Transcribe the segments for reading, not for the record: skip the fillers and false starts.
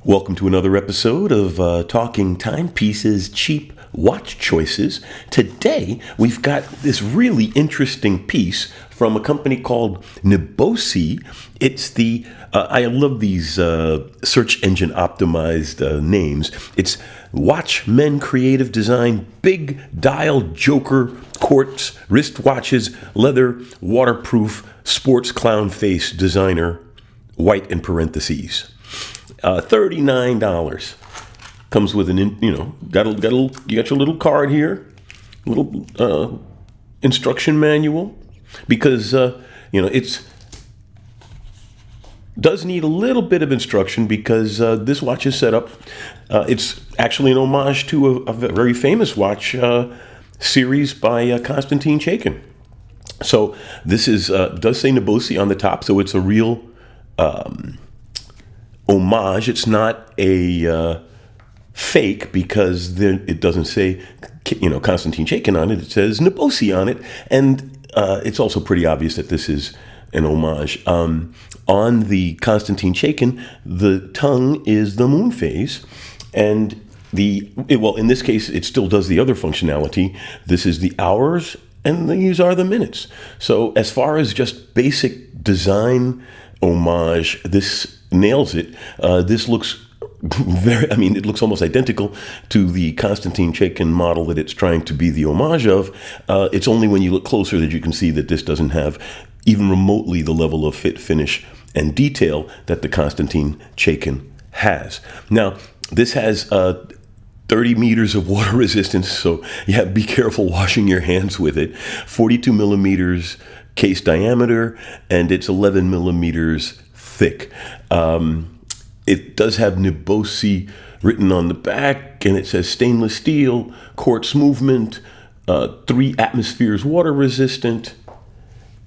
Welcome to another episode of Talking Timepieces Cheap Watch Choices. Today, we've got this really interesting piece from a company called Nibosi. It's the, I love these search engine optimized names. It's Watchmen Creative Design, Big Dial Joker Quartz Wristwatches, Leather, Waterproof, Sports Clown Face Designer, white in parentheses. $39 comes with you got your little card here, little instruction manual, because it's does need a little bit of instruction because this watch is set up. It's actually an homage to a very famous watch series by Konstantin Chaikin. So this is does say Nibosi on the top, so it's a real homage. It's not a fake because it doesn't say Konstantin Chaikin on it. It says Nibosi on it, and it's also pretty obvious that this is an homage. On the Konstantin Chaikin, the tongue is the moon phase, and in this case, it still does the other functionality. This is the hours, and these are the minutes. So as far as just basic design homage, this nails it. This looks it looks almost identical to the Konstantin Chaikin model that it's trying to be the homage of. It's only when you look closer that you can see that this doesn't have even remotely the level of fit, finish, and detail that the Konstantin Chaikin has. Now, this has 30 meters of water resistance, so be careful washing your hands with it. 42 millimeters case diameter, and it's 11 millimeters thick. It does have Nibosi written on the back, and it says stainless steel, quartz movement, 3 atmospheres water resistant,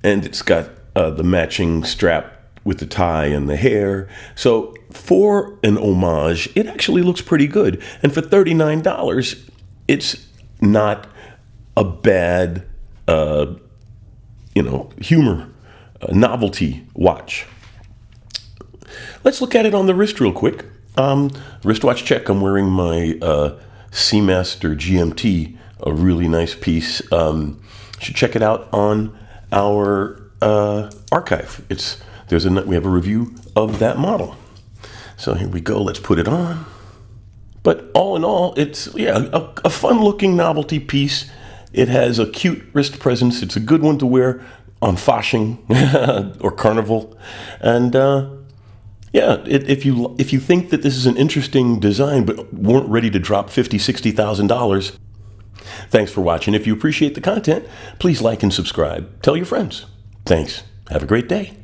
and it's got the matching strap with the tie and the hair. So for an homage, it actually looks pretty good. And for $39, it's not a bad, humor, novelty watch. Let's look at it on the wrist real quick. Wristwatch check. I'm wearing my Seamaster GMT, a really nice piece. You should check it out on our archive. We have a review of that model. So here we go. Let's put it on. But all in all, it's a fun-looking novelty piece. It has a cute wrist presence. It's a good one to wear on Fasching or Carnival, and if you think that this is an interesting design but weren't ready to drop $50,000-$60,000, thanks for watching. If you appreciate the content, please like and subscribe. Tell your friends. Thanks. Have a great day.